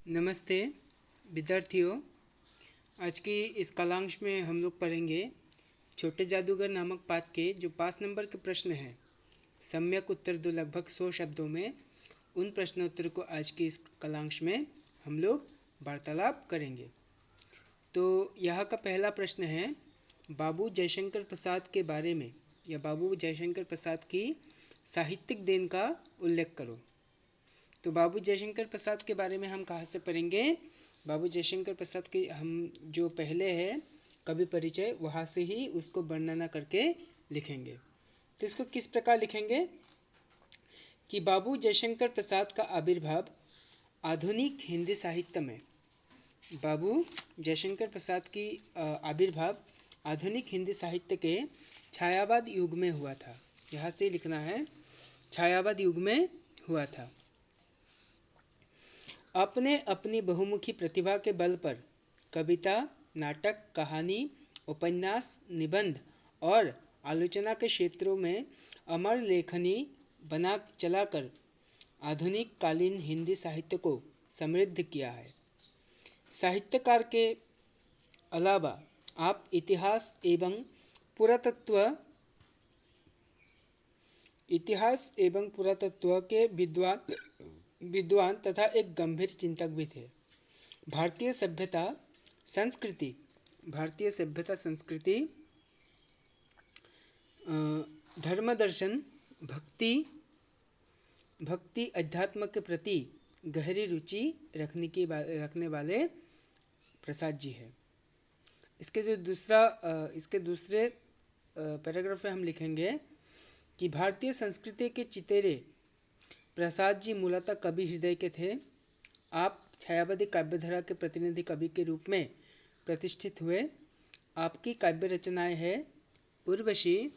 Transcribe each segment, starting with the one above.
नमस्ते विद्यार्थियों। आज की इस कालांश में हम लोग पढ़ेंगे छोटे जादूगर नामक पाठ के जो 5 नंबर के प्रश्न हैं। सम्यक उत्तर दो लगभग 100 शब्दों में। उन प्रश्नोत्तर को आज की इस कालांश में हम लोग वार्तालाप करेंगे। तो यहाँ का पहला प्रश्न है, बाबू जयशंकर प्रसाद के बारे में या बाबू जयशंकर प्रसाद की साहित्यिक देन का उल्लेख करो। तो बाबू जयशंकर प्रसाद के बारे में हम कहाँ से पढ़ेंगे? बाबू जयशंकर प्रसाद के हम जो पहले है कवि परिचय, वहाँ से ही उसको वर्णना करके लिखेंगे। तो इसको किस प्रकार लिखेंगे कि बाबू जयशंकर प्रसाद का आविर्भाव आधुनिक हिंदी साहित्य में, बाबू जयशंकर प्रसाद की आविर्भाव आधुनिक हिंदी साहित्य के छायावाद युग में हुआ था। यहाँ से लिखना है, छायावाद युग में हुआ था। अपने अपनी बहुमुखी प्रतिभा के बल पर कविता, नाटक, कहानी, उपन्यास, निबंध और आलोचना के क्षेत्रों में अमर लेखनी बना चलाकर आधुनिक कालीन हिंदी साहित्य को समृद्ध किया है। साहित्यकार के अलावा आप इतिहास एवं पुरातत्व के विद्वान तथा एक गंभीर चिंतक भी थे। भारतीय सभ्यता संस्कृति, धर्म दर्शन, भक्ति अध्यात्म के प्रति गहरी रुचि रखने वाले प्रसाद जी है। इसके दूसरे पैराग्राफ में हम लिखेंगे कि भारतीय संस्कृति के चितेरे प्रसाद जी मूलतः कवि हृदय के थे। आप छायावादी काव्यधारा के प्रतिनिधि कवि के रूप में प्रतिष्ठित हुए। आपकी काव्य रचनाएं है उर्वशी।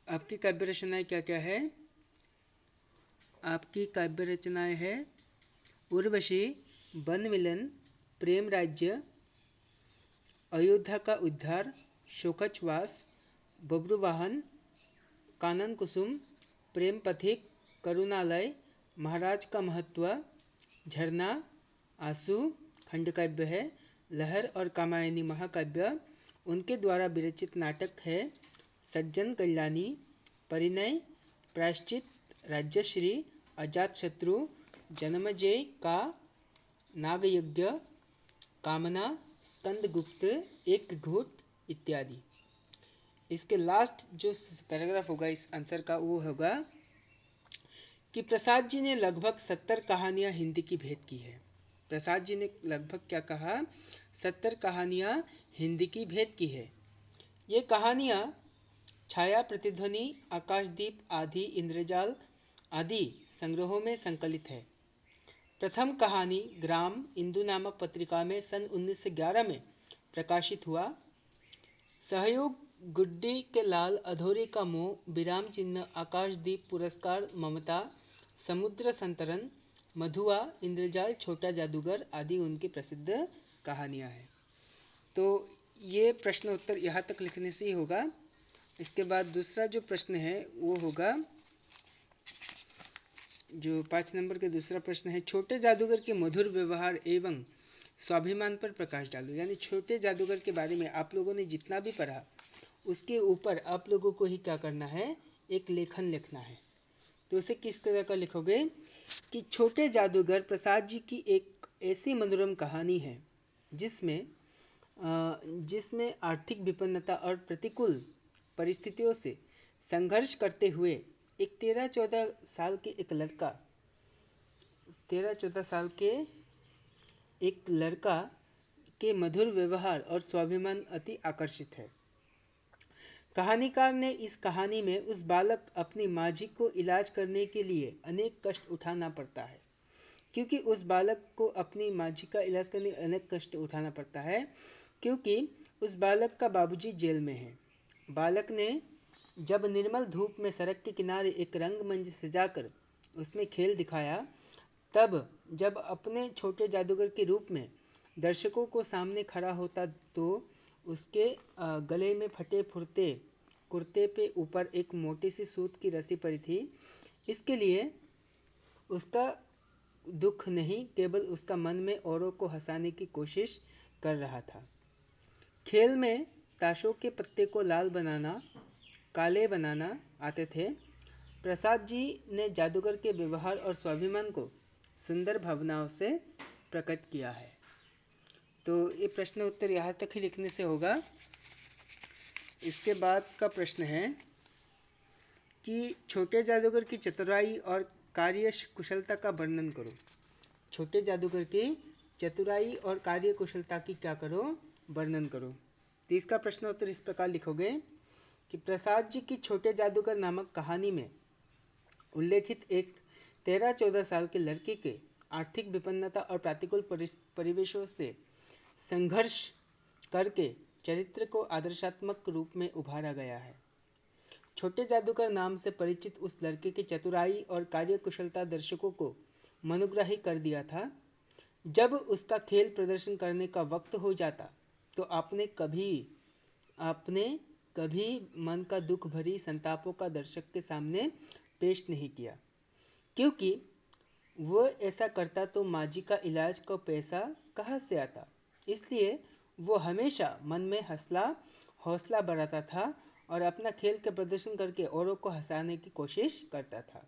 आपकी काव्य रचनाएं क्या क्या है? आपकी काव्य रचनाएं है उर्वशी, वन मिलन, प्रेम राज्य, अयोध्या का उद्धार, शोकछवास, बब्रुवाहन, कानन कुसुम, प्रेम पथिक, करुणालय, महाराज का महत्व, झरना, आंसू खंडकाव्य है, लहर और कामायनी महाकाव्य उनके द्वारा विरचित नाटक है, सज्जन कल्याणी, परिणय, प्रायश्चित, राज्यश्री, अजातशत्रु, जन्मजय का नागयज्ञ, कामना, स्कंदगुप्त, एक घूट इत्यादि। इसके लास्ट जो पैराग्राफ होगा इस आंसर का वो होगा कि प्रसाद जी ने लगभग 70 कहानियाँ हिंदी की भेंट की है। प्रसाद जी ने लगभग क्या कहा? 70 कहानियाँ हिंदी की भेंट की है। ये कहानियाँ छाया, प्रतिध्वनि, आकाशदीप आदि, इंद्रजाल आदि संग्रहों में संकलित है। प्रथम कहानी ग्राम इंदु नामक पत्रिका में सन 1911 में प्रकाशित हुआ। सहयोग गुड्डी के लाल, अधूरी का मोह, विराम चिन्ह, आकाशदीप, पुरस्कार, ममता, समुद्र संतरण, मधुआ, इंद्रजाल, छोटा जादूगर आदि उनकी प्रसिद्ध कहानियाँ हैं। तो ये प्रश्न उत्तर यहाँ तक लिखने से ही होगा। इसके बाद दूसरा जो प्रश्न है वो होगा, जो 5 नंबर के दूसरा प्रश्न है, छोटे जादूगर के मधुर व्यवहार एवं स्वाभिमान पर प्रकाश डालो। यानी छोटे जादूगर के बारे में आप लोगों ने जितना भी पढ़ा उसके ऊपर आप लोगों को ही क्या करना है, एक लेखन लिखना है। तो उसे किस तरह का लिखोगे कि छोटे जादूगर प्रसाद जी की एक ऐसी मनोरम कहानी है जिसमें आर्थिक विपन्नता और प्रतिकूल परिस्थितियों से संघर्ष करते हुए एक 13-14 साल के एक लड़का के मधुर व्यवहार और स्वाभिमान अति आकर्षित है। कहानीकार ने इस कहानी में उस बालक अपनी माझी को इलाज करने के लिए अनेक कष्ट उठाना पड़ता है, क्योंकि उस बालक को अपनी माझी का इलाज करने अनेक कष्ट उठाना पड़ता है क्योंकि उस बालक का बाबूजी जेल में है। बालक ने जब निर्मल धूप में सड़क के किनारे एक रंगमंच सजाकर उसमें खेल दिखाया, तब जब अपने छोटे जादूगर के रूप में दर्शकों को सामने खड़ा होता तो उसके गले में फटे फुर्ते कुर्ते पे ऊपर एक मोटी सी सूत की रस्सी पड़ी थी। इसके लिए उसका दुख नहीं, केवल उसका मन में औरों को हंसाने की कोशिश कर रहा था। खेल में ताशों के पत्ते को लाल बनाना, काले बनाना आते थे। प्रसाद जी ने जादूगर के व्यवहार और स्वाभिमान को सुंदर भावनाओं से प्रकट किया है। तो ये प्रश्न उत्तर यहाँ तक ही लिखने से होगा। इसके बाद का प्रश्न है कि छोटे जादूगर की चतुराई और कार्य कुशलता का वर्णन करो। छोटे जादूगर की चतुराई और कार्य कुशलता की क्या करो, वर्णन करो। तो इसका प्रश्न उत्तर इस प्रकार लिखोगे कि प्रसाद जी की छोटे जादूगर नामक कहानी में उल्लेखित एक 13-14 साल के लड़के के आर्थिक विपन्नता और प्रतिकूल परिवेशों से संघर्ष करके चरित्र को आदर्शात्मक रूप में उभारा गया है। छोटे जादूगर नाम से परिचित उस लड़के की चतुराई और कार्यकुशलता दर्शकों को मनोग्राही कर दिया था। जब उसका खेल प्रदर्शन करने का वक्त हो जाता तो आपने कभी मन का दुख भरी संतापों का दर्शक के सामने पेश नहीं किया, क्योंकि वो ऐसा करता तो माँ जी का इलाज का पैसा कहाँ से आता। इसलिए वो हमेशा मन में हौसला बढ़ाता था और अपना खेल के प्रदर्शन करके औरों को हंसाने की कोशिश करता था।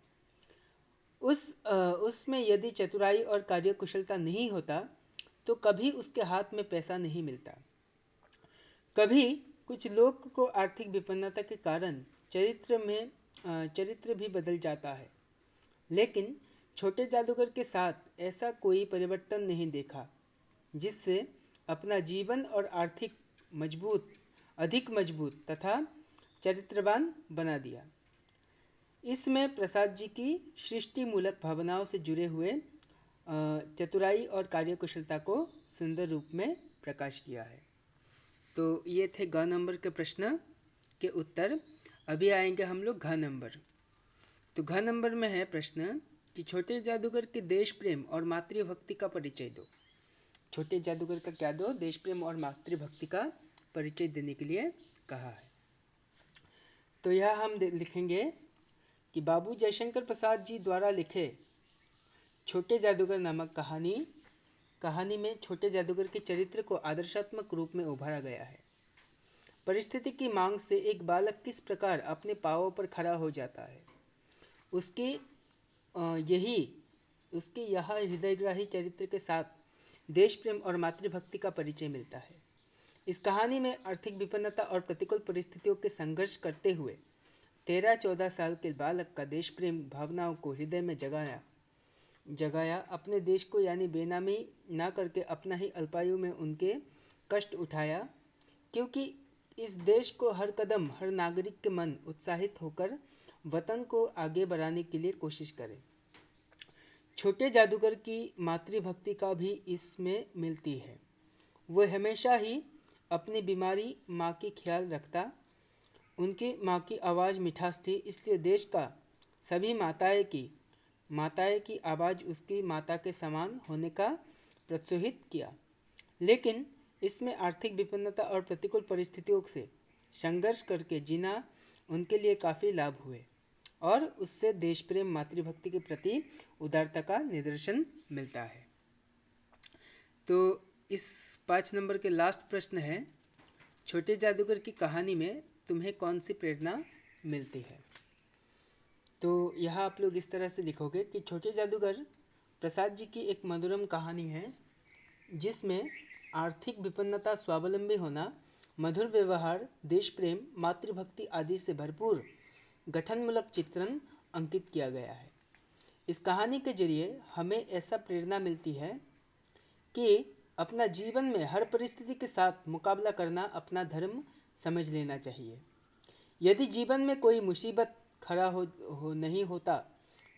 उसमें यदि चतुराई और कार्यकुशलता नहीं होता तो कभी उसके हाथ में पैसा नहीं मिलता। कभी कुछ लोग को आर्थिक विपन्नता के कारण चरित्र भी बदल जाता है, लेकिन छोटे जादूगर के साथ ऐसा कोई परिवर्तन नहीं देखा, जिससे अपना जीवन और अधिक मजबूत तथा चरित्रवान बना दिया। इसमें प्रसाद जी की सृष्टिमूलक भावनाओं से जुड़े हुए चतुराई और कार्यकुशलता को सुंदर रूप में प्रकाश किया है। तो ये थे ग नंबर के प्रश्न के उत्तर। अभी आएंगे हम लोग घ नंबर। तो घ नंबर में है प्रश्न कि छोटे जादूगर के देश प्रेम और मातृभक्ति का परिचय दो। छोटे जादूगर का क्या दो, देश प्रेम और मातृभक्ति का परिचय देने के लिए कहा है। तो यह हम लिखेंगे कि बाबू जयशंकर प्रसाद जी द्वारा लिखे छोटे जादूगर नामक कहानी में छोटे जादूगर के चरित्र को आदर्शात्मक रूप में उभारा गया है। परिस्थिति की मांग से एक बालक किस प्रकार अपने पांवों पर खड़ा हो जाता है, उसके यह हृदयग्राही चरित्र के साथ देश प्रेम और मातृभक्ति का परिचय मिलता है। इस कहानी में आर्थिक विपन्नता और प्रतिकूल परिस्थितियों के संघर्ष करते हुए 13-14 साल के बालक का देश प्रेम भावनाओं को हृदय में जगाया। अपने देश को यानी बेनामी ना करके अपना ही अल्पायु में उनके कष्ट उठाया, क्योंकि इस देश को हर कदम हर नागरिक के मन उत्साहित होकर वतन को आगे बढ़ाने के लिए कोशिश करे। छोटे जादूगर की मातृभक्ति का भी इसमें मिलती है। वह हमेशा ही अपनी बीमारी माँ की ख्याल रखता। उनकी माँ की आवाज़ मिठास थी, इसलिए देश का सभी माताएं की आवाज़ उसकी माता के समान होने का प्रोत्साहित किया। लेकिन इसमें आर्थिक विपन्नता और प्रतिकूल परिस्थितियों से संघर्ष करके जीना उनके लिए काफ़ी लाभ हुए और उससे देश प्रेम मातृभक्ति के प्रति उदारता का निदर्शन मिलता है। तो इस 5 नंबर के लास्ट प्रश्न है, छोटे जादूगर की कहानी में तुम्हें कौन सी प्रेरणा मिलती है। तो यह आप लोग इस तरह से लिखोगे कि छोटे जादूगर प्रसाद जी की एक मनोरम कहानी है, जिसमें आर्थिक विपन्नता, स्वावलंबी होना, मधुर व्यवहार, देश प्रेम, मातृभक्ति आदि से भरपूर गठनमूलक चित्रण अंकित किया गया है। इस कहानी के जरिए हमें ऐसा प्रेरणा मिलती है कि अपना जीवन में हर परिस्थिति के साथ मुकाबला करना अपना धर्म समझ लेना चाहिए। यदि जीवन में कोई मुसीबत खड़ा नहीं होता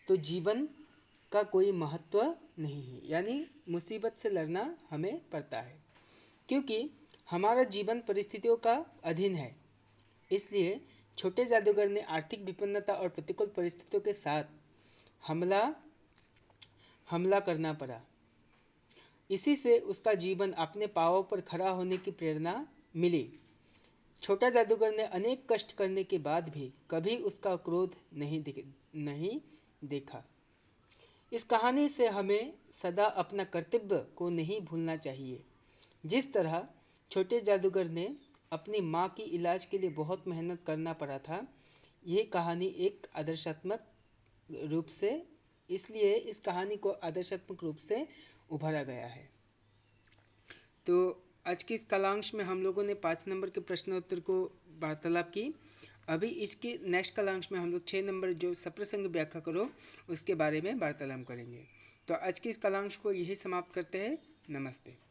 तो जीवन का कोई महत्व नहीं है, यानी मुसीबत से लड़ना हमें पड़ता है, क्योंकि हमारा जीवन परिस्थितियों का अधीन है। इसलिए छोटे जादूगर ने आर्थिक विपन्नता और प्रतिकूल परिस्थितियों के साथ हमला करना पड़ा। इसी से उसका जीवन अपने पांवों पर खड़ा होने की प्रेरणा मिली। छोटा जादूगर ने अनेक कष्ट करने के बाद भी कभी उसका क्रोध नहीं देखा। इस कहानी से हमें सदा अपना कर्तव्य को नहीं भूलना चाहिए। जिस तरह छोटे जादूगर ने अपनी माँ की इलाज के लिए बहुत मेहनत करना पड़ा था, यह कहानी एक आदर्शात्मक रूप से, इसलिए इस कहानी को आदर्शात्मक रूप से उभारा गया है। तो आज की इस कलांश में हम लोगों ने 5 नंबर के प्रश्नोत्तर को वार्तालाप की। अभी इसकी नेक्स्ट कलांश में हम लोग 6 नंबर जो सप्रसंग व्याख्या करो उसके बारे में वार्तालाप करेंगे। तो आज की इस कलांश को यही समाप्त करते हैं। नमस्ते।